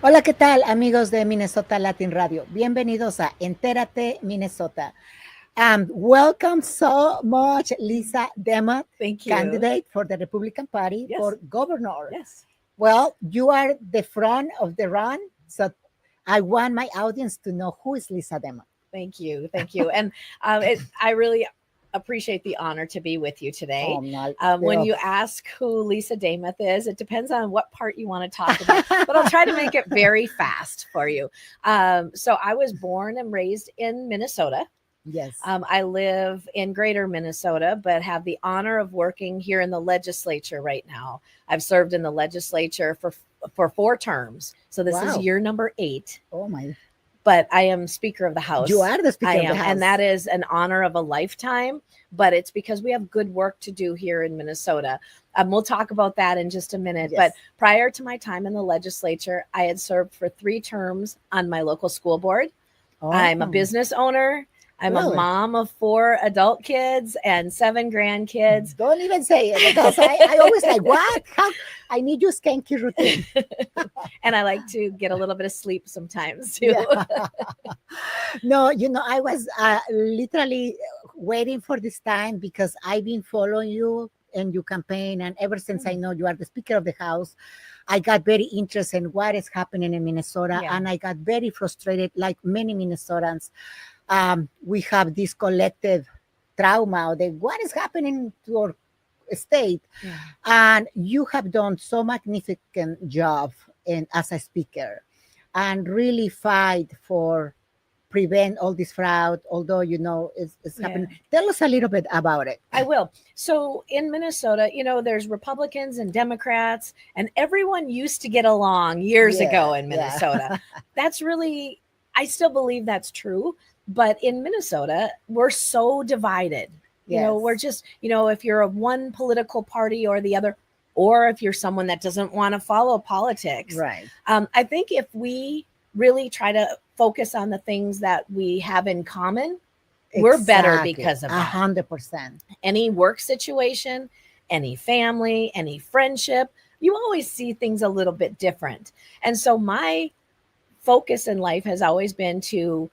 Hola, ¿qué tal, amigos de Minnesota Latin Radio? Bienvenidos a Entérate, Minnesota. Welcome so much, Lisa Demuth, Thank you. candidate for the Republican Party Yes. for governor. Yes. Well, you are the front of the run, so I want my audience to know who is Lisa Demuth. Thank you. Thank you. And I really appreciate the honor to be with you today. Oh, no, When you ask who Lisa Demuth is, it depends on what part you want to talk about, but I'll try to make it very fast for you. So I was born and raised in Minnesota. Yes. I live in greater Minnesota, but have the honor of working here in the legislature right now. I've served in the legislature for 4 terms. So this Wow. is year number 8. Oh, my. But I am Speaker of the House. You are the Speaker I of the am, House. and that is an honor of a lifetime. But it's because we have good work to do here in Minnesota. We'll talk about that in just a minute. Yes. But prior to my time in the legislature, I had served for 3 terms on my local school board. Oh. I'm a business owner. I'm Really? a mom of 4 adult kids and 7 grandkids. Don't even say it, because I always like, what? How? I need your skanky routine. And I like to get a little bit of sleep sometimes too. Yeah. No, I was literally waiting for this time, because I've been following you and your campaign, and ever since I know you are the Speaker of the House, I got very interested in what is happening in Minnesota, Yeah. and I got very frustrated, like many Minnesotans. We have this collective trauma of what is happening to our state, Yeah. and you have done so magnificent job as a speaker, and really fight for prevent all this fraud, although it's happening. Tell us a little bit about it. I will. So in Minnesota, there's Republicans and Democrats, and everyone used to get along years ago in Minnesota. That's really, I still believe that's true. But in Minnesota, we're so divided. We're just, if you're of one political party or the other, or if you're someone that doesn't want to follow politics. Right. I think if we really try to focus on the things that we have in common, we're better because of that. 100%. Any work situation, any family, any friendship, you always see things a little bit different. And so my focus in life has always been to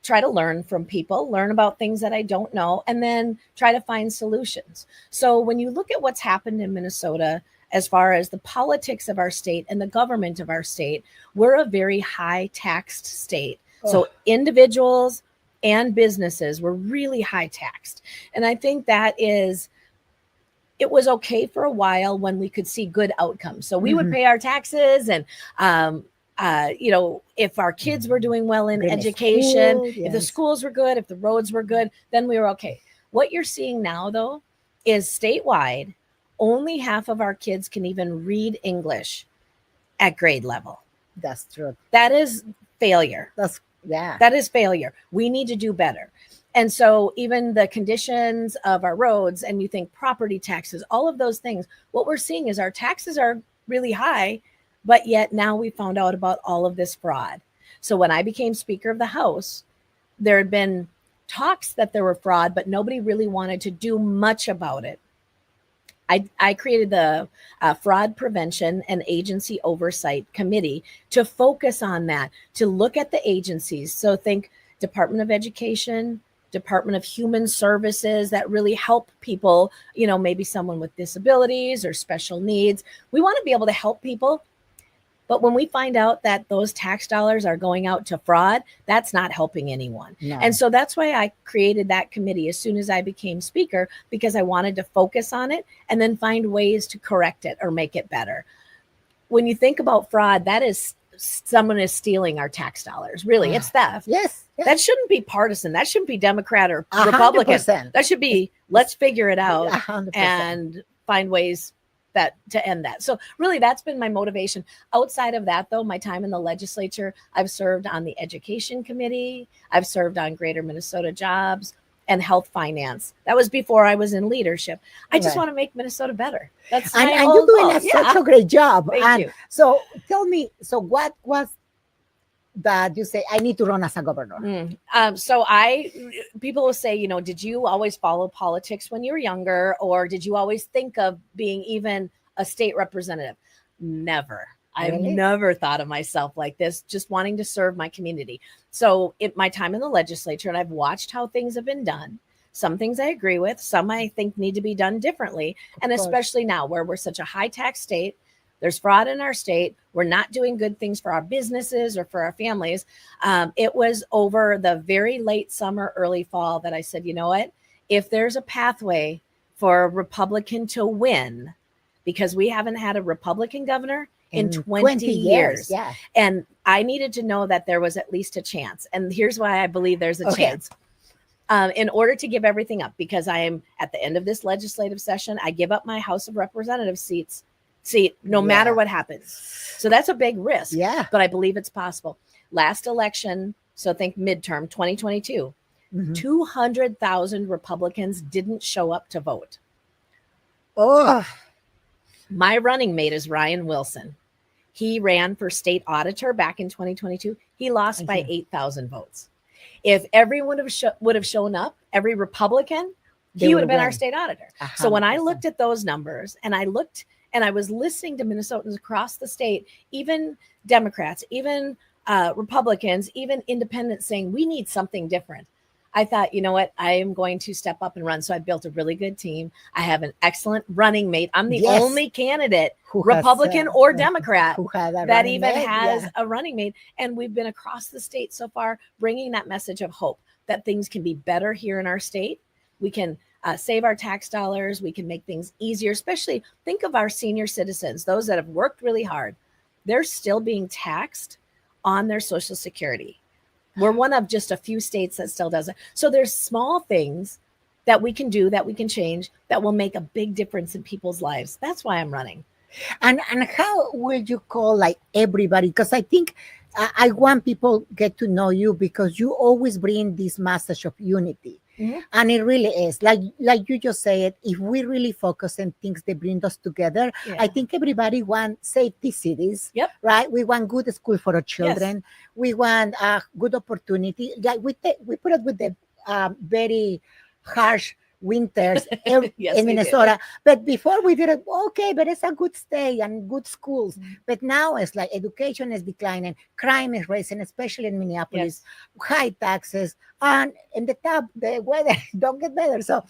try to learn from people, learn about things that I don't know, and then try to find solutions. So when you look at what's happened in Minnesota, as far as the politics of our state and the government of our state, we're a very high taxed state. So individuals and businesses were really high taxed. And I think it was okay for a while when we could see good outcomes. So we would pay our taxes, and if our kids were doing well in education, if the schools were good, if the roads were good, then we were okay. What you're seeing now, though, is statewide, only half of our kids can even read English at grade level. That's true. That is failure. That is failure. We need to do better. And so even the conditions of our roads, and you think property taxes, all of those things, what we're seeing is our taxes are really high, but yet now we found out about all of this fraud. So when I became Speaker of the House, there had been talks that there were fraud, but nobody really wanted to do much about it. I created the Fraud Prevention and Agency Oversight Committee to focus on that, to look at the agencies. So think Department of Education, Department of Human Services, that really help people, maybe someone with disabilities or special needs. We want to be able to help people. But when we find out that those tax dollars are going out to fraud, that's not helping anyone. No. And so that's why I created that committee as soon as I became Speaker, because I wanted to focus on it and then find ways to correct it or make it better. When you think about fraud, that is someone is stealing our tax dollars. Really, it's theft. Yes. That shouldn't be partisan. That shouldn't be Democrat or Republican. 100%. That should be, let's figure it out 100%. and find ways to end that. So really, that's been my motivation. Outside of that, though, my time in the legislature, I've served on the Education Committee. I've served on Greater Minnesota Jobs and Health Finance. That was before I was in leadership. I just want to make Minnesota better. That's and you're doing such a great job. Thank you. So tell me, so what was that you say, I need to run as a governor? So people will say, did you always follow politics when you were younger, or did you always think of being even a state representative? Never. I've Really? never thought of myself like this, just wanting to serve my community. So, in my time in the legislature, and I've watched how things have been done. Some things I agree with, some I think need to be done differently. And Of course. especially now where we're such a high tax state, there's fraud in our state. We're not doing good things for our businesses or for our families. It was over the very late summer, early fall that I said, you know what? If there's a pathway for a Republican to win, because we haven't had a Republican governor in 20 years. Yeah. And I needed to know that there was at least a chance. And here's why I believe there's a Okay. chance. In order to give everything up, because I am at the end of this legislative session, I give up my House of Representatives seat no matter Yeah. what happens. So that's a big risk. Yeah. But I believe it's possible. Last election, so think midterm 2022, Mhm. 200,000 Republicans didn't show up to vote. Oh, My running mate is Ryan Wilson. He ran for state auditor back in 2022. He lost by 8,000 votes. If everyone would have shown up, every Republican, he would have been our state auditor. So when I 100%. looked at those numbers and I was listening to Minnesotans across the state, even Democrats, even Republicans, even independents saying we need something different. I thought, you know what? I am going to step up and run. So I built a really good team. I have an excellent running mate. I'm the Yes. only candidate, Who has, Republican or Democrat, who had a that running even mate, has yeah. a running mate. And we've been across the state so far, bringing that message of hope that things can be better here in our state. We can save our tax dollars. We can make things easier, especially think of our senior citizens, those that have worked really hard. They're still being taxed on their Social Security. We're one of just a few states that still does it. So there's small things that we can do, that we can change, that will make a big difference in people's lives. That's why I'm running. And how will you call like everybody? Because I think I want people get to know you because you always bring this message of unity. Mhm. And it really is like you just said, if we really focus on things that bring us together, Yeah. I think everybody wants safety cities. Yep. Right, we want good school for our children. We want good opportunity. Like we put up with the very harsh winters Yes, in we did. Minnesota. But before we did it, okay, but it's a good stay and good schools. Mhm. But now it's like education is declining, crime is rising, especially in Minneapolis, high taxes, and in the top, the weather don't get better. So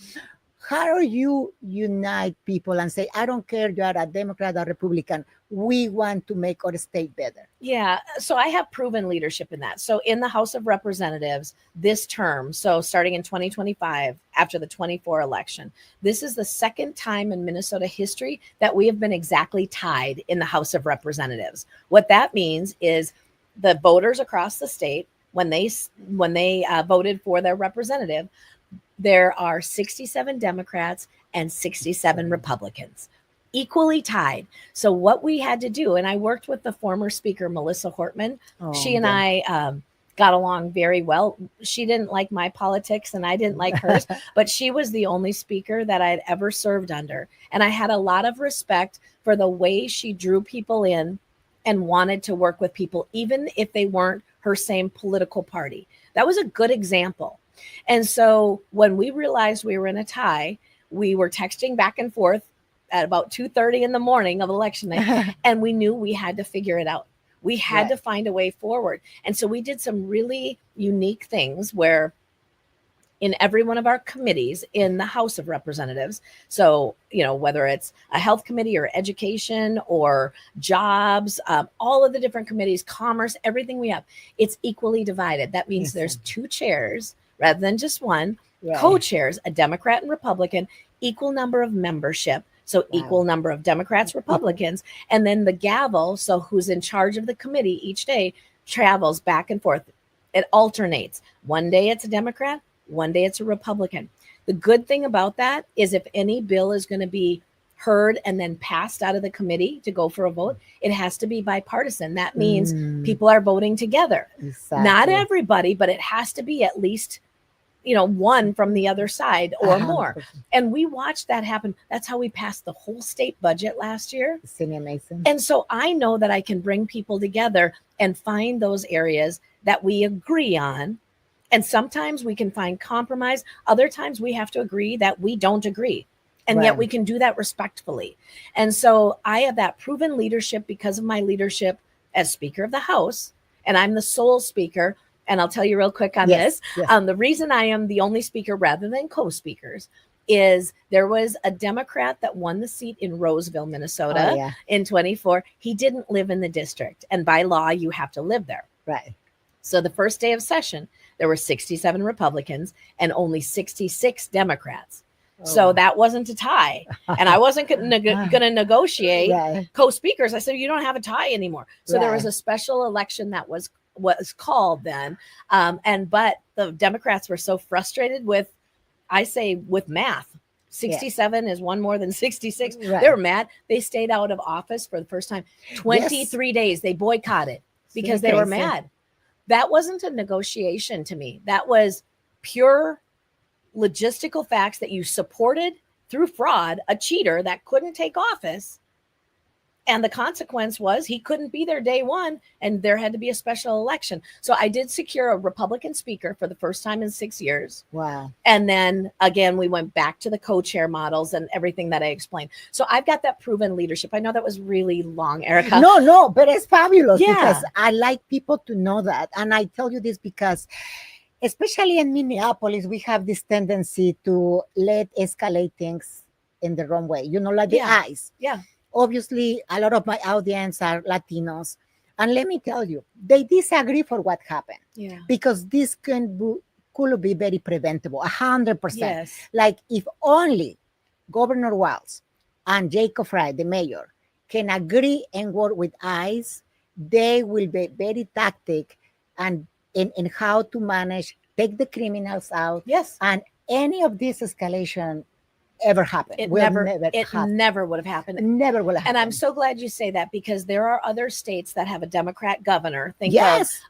how do you unite people and say, I don't care you are a Democrat or Republican, we want to make our state better? Yeah. So I have proven leadership in that. So in the House of Representatives this term, so starting in 2025, after the 24 election, this is the second time in Minnesota history that we have been exactly tied in the House of Representatives. What that means is the voters across the state, when they voted for their representative, there are 67 Democrats and 67 Republicans, equally tied. So what we had to do, and I worked with the former speaker, Melissa Hortman. She and I got along very well. She didn't like my politics and I didn't like hers, but she was the only speaker that I had ever served under. And I had a lot of respect for the way she drew people in and wanted to work with people, even if they weren't her same political party. That was a good example. And so when we realized we were in a tie, we were texting back and forth at about 2:30 in the morning of election night, and we knew we had to figure it out. We had to find a way forward. And so we did some really unique things where in every one of our committees in the House of Representatives, so, whether it's a health committee or education or jobs, all of the different committees, commerce, everything we have, it's equally divided. That means there's two chairs rather than just one, co-chairs, a Democrat and Republican, equal number of membership. So equal number of Democrats, Republicans, and then the gavel, so who's in charge of the committee each day, travels back and forth. It alternates. One day it's a Democrat, one day it's a Republican. The good thing about that is if any bill is going to be heard and then passed out of the committee to go for a vote, it has to be bipartisan. That means people are voting together. Exactly. Not everybody, but it has to be at least one from the other side or more. And we watched that happen. That's how we passed the whole state budget last year. Isn't it amazing? And so I know that I can bring people together and find those areas that we agree on. And sometimes we can find compromise. Other times we have to agree that we don't agree. And yet we can do that respectfully. And so I have that proven leadership because of my leadership as Speaker of the House, and I'm the sole speaker. And I'll tell you real quick on this. The reason I am the only speaker rather than co-speakers is there was a Democrat that won the seat in Roseville, Minnesota in 24. He didn't live in the district. And by law, you have to live there. Right. So the first day of session, there were 67 Republicans and only 66 Democrats. So that wasn't a tie. And I wasn't going to negotiate co-speakers. I said, you don't have a tie anymore. So there was a special election that was called then. But the Democrats were so frustrated with math. 67 is one more than 66. They were mad. They stayed out of office for the first time. 23 days. They boycotted because they were mad. That wasn't a negotiation to me. That was pure logistical facts that you supported through fraud, a cheater that couldn't take office. And the consequence was he couldn't be there day one, and there had to be a special election. So I did secure a Republican speaker for the first time in 6 years. Wow. And then again, we went back to the co-chair models and everything that I explained. So I've got that proven leadership. I know that was really long, Erica. No, but it's fabulous because I like people to know that. And I tell you this because especially in Minneapolis, we have this tendency to let escalate things in the wrong way, like the eyes. Yeah. Obviously, a lot of my audience are Latinos. And let me tell you, they disagree for what happened. Yeah. Because this could be very preventable, 100%. Yes. Like if only Governor Walz and Jacob Fry, the mayor, can agree and work with ICE, they will be very tactic and in how to manage, take the criminals out. Yes. And any of this escalation ever happen. It never would have happened. Never will have happened. And I'm so glad you say that because there are other states that have a Democrat governor, think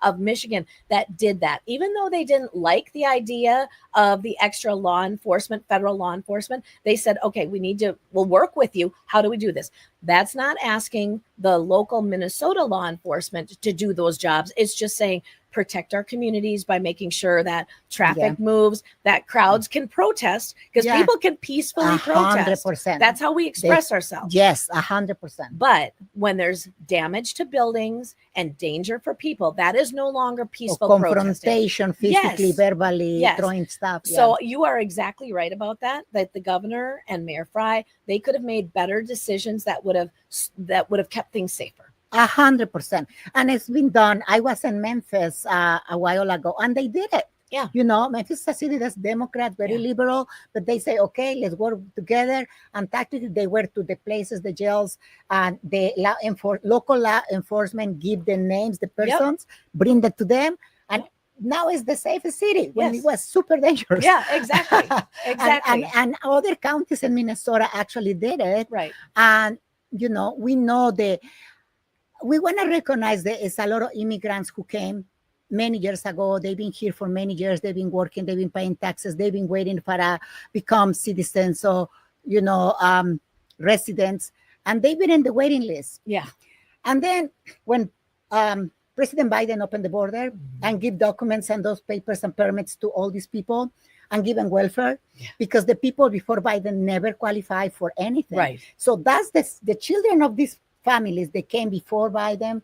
of Michigan, that did that. Even though they didn't like the idea of the extra law enforcement, federal law enforcement, they said, okay, we'll work with you. How do we do this? That's not asking the local Minnesota law enforcement to do those jobs. It's just saying, protect our communities by making sure that traffic moves, that crowds can protest, because people can peacefully protest. 100%. That's how we express ourselves. Yes, 100%. But when there's damage to buildings and danger for people, that is no longer peaceful confrontation, physically, verbally, throwing stuff. So you are exactly right about that the governor and Mayor Fry, they could have made better decisions that would have kept things safer. 100%. And it's been done. I was in Memphis a while ago, and they did it. Yeah. Memphis is a city that's Democrat, very liberal, but they say, okay, let's work together. And tactically, they went to the places, the jails, and the local law enforcement give the names, the persons, bring that to them. And now it's the safest city when it was super dangerous. Yeah, exactly. Exactly. and other counties in Minnesota actually did it. Right. And, we know we want to recognize that it's a lot of immigrants who came many years ago. They've been here for many years. They've been working. They've been paying taxes. They've been waiting for become citizens or, residents. And they've been in the waiting list. Yeah. And then when President Biden opened the border and give documents and those papers and permits to all these people and give them welfare, because the people before Biden never qualified for anything. Right. So that's the children of these families that came before Biden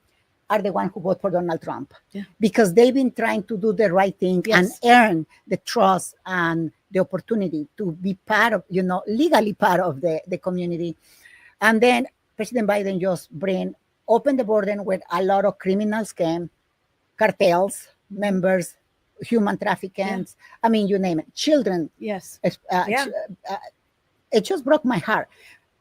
are the ones who vote for Donald Trump, because they've been trying to do the right thing and earn the trust and the opportunity to be part of, legally part of the community. And then President Biden just open the border where a lot of criminals came, cartels, members, human traffickers. I mean, you name it, children. Yes. It just broke my heart.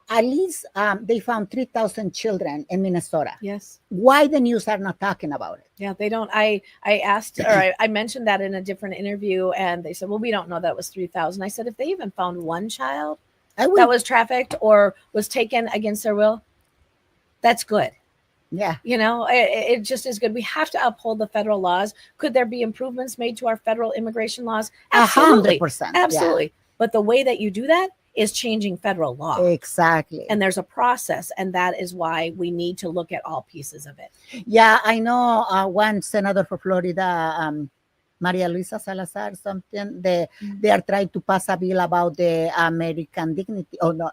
At least they found 3,000 children in Minnesota. Yes. Why the news are not talking about it? Yeah, they don't. I asked, or I mentioned that in a different interview, and they said, well, we don't know that it was 3,000. I said, if they even found one child that was trafficked or was taken against their will, that's good. Yeah. It just is good. We have to uphold the federal laws. Could there be improvements made to our federal immigration laws? Absolutely. 100%. Absolutely. Yeah. But the way that you do that is changing federal law. Exactly. And there's a process, and that is why we need to look at all pieces of it. Yeah, I know one senator for Florida, Maria Luisa Salazar, something. They are trying to pass a bill about the American Dignity, or no,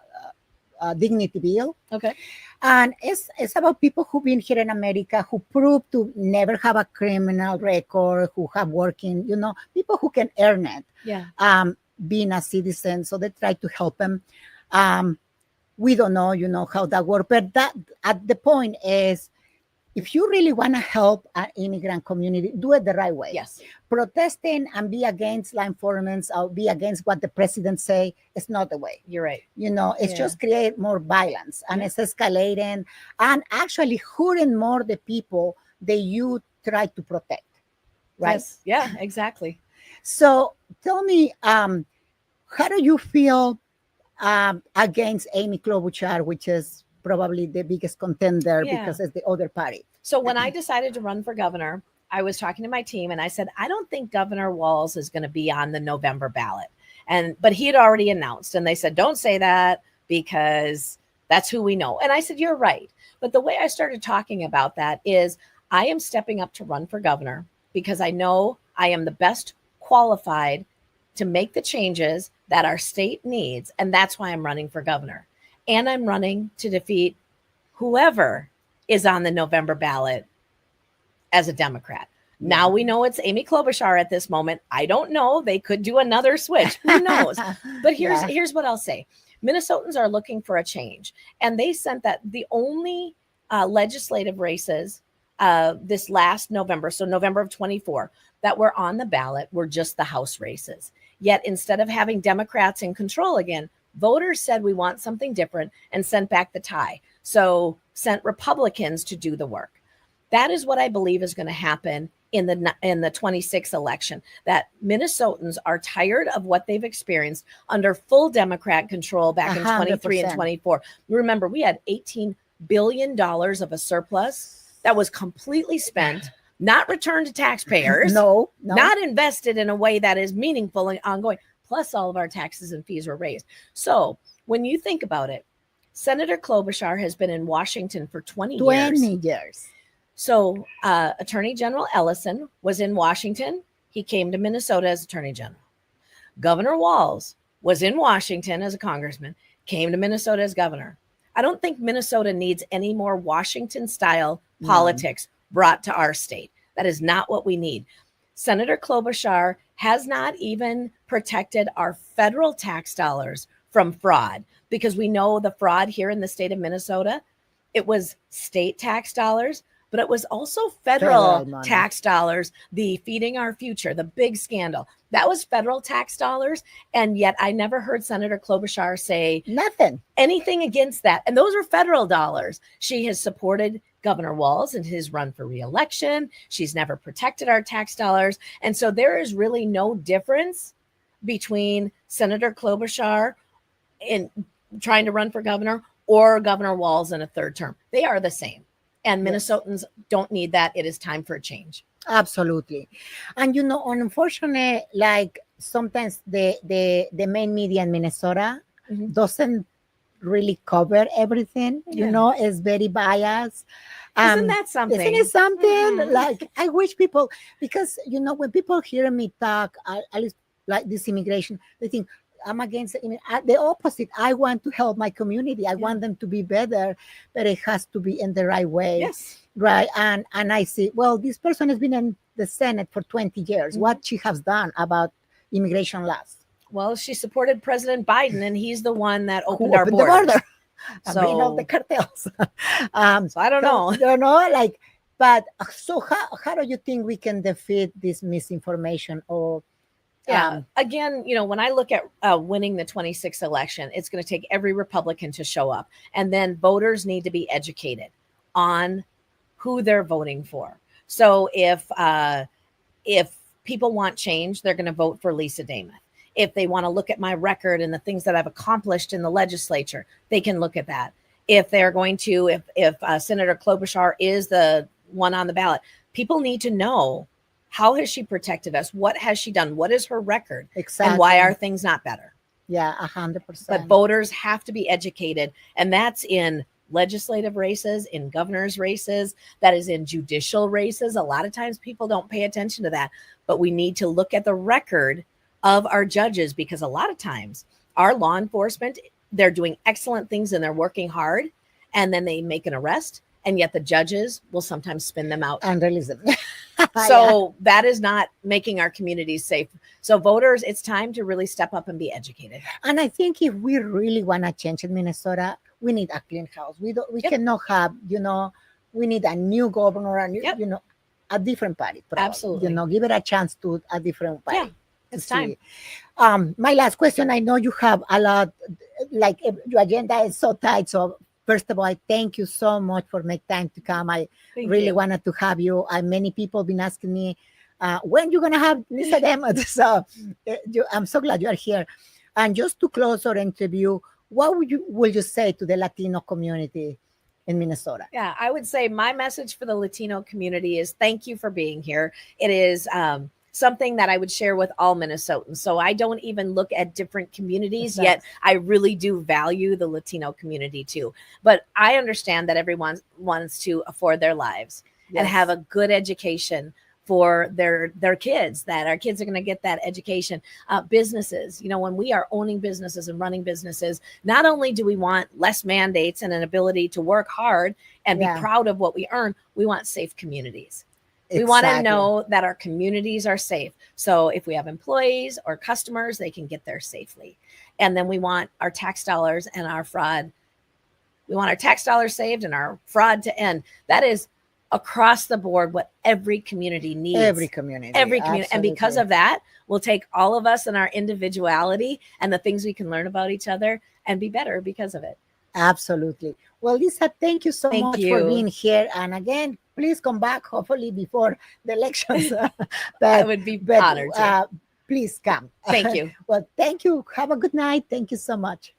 Dignity Bill. Okay. And it's about people who've been here in America who prove to never have a criminal record, who have working, people who can earn it. Yeah. Being a citizen. So they try to help them. We don't know, how that works. But that at the point is, if you really want to help an immigrant community, do it the right way. Yes. Protesting and be against law enforcement or be against what the president say is not the way. You're right. It's just create more violence, and it's escalating and actually hurting more the people that you try to protect. Right? Yes. Yeah, exactly. So tell me, how do you feel against Amy Klobuchar, which is probably the biggest contender because it's the other party? So when I decided to run for governor, I was talking to my team and I said, I don't think Governor Walz is going to be on the November ballot. But he had already announced, and they said, don't say that because that's who we know. And I said, you're right. But the way I started talking about that is I am stepping up to run for governor because I know I am the best qualified to make the changes that our state needs. And that's why I'm running for governor. And I'm running to defeat whoever is on the November ballot as a Democrat. Now we know it's Amy Klobuchar at this moment. I don't know. They could do another switch. Who knows? But here's what I'll say. Minnesotans are looking for a change. And they sent that the only legislative races this last November, so November of 24, that were on the ballot were just the House races. Yet instead of having Democrats in control again, voters said we want something different and sent back the tie. So sent Republicans to do the work. That is what I believe is going to happen in the 26th election, that Minnesotans are tired of what they've experienced under full Democrat control back in 23 and 24. Remember, we had $18 billion of a surplus that was completely spent, not returned to taxpayers, no, not invested in a way that is meaningful and ongoing, plus all of our taxes and fees were raised. So when you think about it, Senator Klobuchar has been in Washington for 20 years. So Attorney General Ellison was in Washington. He came to Minnesota as Attorney General. Governor Walz was in Washington as a congressman, came to Minnesota as governor. I don't think Minnesota needs any more Washington-style politics brought to our state. That is not what we need. Senator Klobuchar has not even protected our federal tax dollars from fraud, because we know the fraud here in the state of Minnesota, it was state tax dollars, but it was also federal tax dollars, the Feeding Our Future, the big scandal. That was federal tax dollars. And yet I never heard Senator Klobuchar say anything against that. And those were federal dollars. She has supported Governor Walz in his run for re-election. She's never protected our tax dollars. And so there is really no difference between Senator Klobuchar in trying to run for governor or Governor Walz in a third term. They are the same. And Minnesotans don't need that. It is time for a change. Absolutely. And, unfortunately, like sometimes the main media in Minnesota doesn't really cover everything, is very biased. Isn't that something? Isn't it something? Like, I wish people, because, when people hear me talk, at least like this immigration, they think, I'm against the opposite. I want to help my community. I want them to be better, but it has to be in the right way. Yes. Right. And I see, well, this person has been in the Senate for 20 years. What she has done about immigration laws? Well, she supported President Biden, and he's the one that opened our borders. So the cartels. So I don't know. But so how do you think we can defeat this misinformation or? Again, when I look at winning the 26th election, it's going to take every Republican to show up. And then voters need to be educated on who they're voting for. So if people want change, they're going to vote for Lisa Demuth. If they want to look at my record and the things that I've accomplished in the legislature, they can look at that. If they're going to, if Senator Klobuchar is the one on the ballot, people need to know, how has she protected us? What has she done? What is her record? Exactly. And why are things not better? Yeah, 100%. But voters have to be educated. And that's in legislative races, in governor's races, that is in judicial races. A lot of times people don't pay attention to that. but we need to look at the record of our judges, because a lot of times our law enforcement, they're doing excellent things and they're working hard, and then they make an arrest, and yet the judges will sometimes spin them out and release them. so that is not making our communities safe. So voters, it's time to really step up and be educated. And I think if we really want to change in Minnesota, we need a clean house. We cannot have, we need a new governor, a new, a different party. Probably. Absolutely. Give it a chance to a different party. Yeah, it's time. My last question, I know you have a lot, like your agenda is so tight. So first of all, I thank you so much for making time to come. I really wanted to have you. Many people have been asking me, when you're going to have Lisa Demuth? So I'm so glad you are here. And just to close our interview, what would you say to the Latino community in Minnesota? Yeah, I would say my message for the Latino community is thank you for being here. It is something that I would share with all Minnesotans. So I don't even look at different communities, yet I really do value the Latino community too. But I understand that everyone wants to afford their lives and have a good education for their kids, that our kids are going to get that education. Businesses, when we are owning businesses and running businesses, not only do we want less mandates and an ability to work hard and be proud of what we earn, we want safe communities. We want to know that our communities are safe. So if we have employees or customers, they can get there safely. And then we want our tax dollars and our fraud. We want our tax dollars saved and our fraud to end. That is across the board what every community needs. Every community. Absolutely. And because of that, we'll take all of us and our individuality and the things we can learn about each other and be better because of it. Absolutely. Well, Lisa, thank you so much for being here. And again, please come back, hopefully before the elections. I would be honored to. Please come. Thank you. Well, thank you. Have a good night. Thank you so much.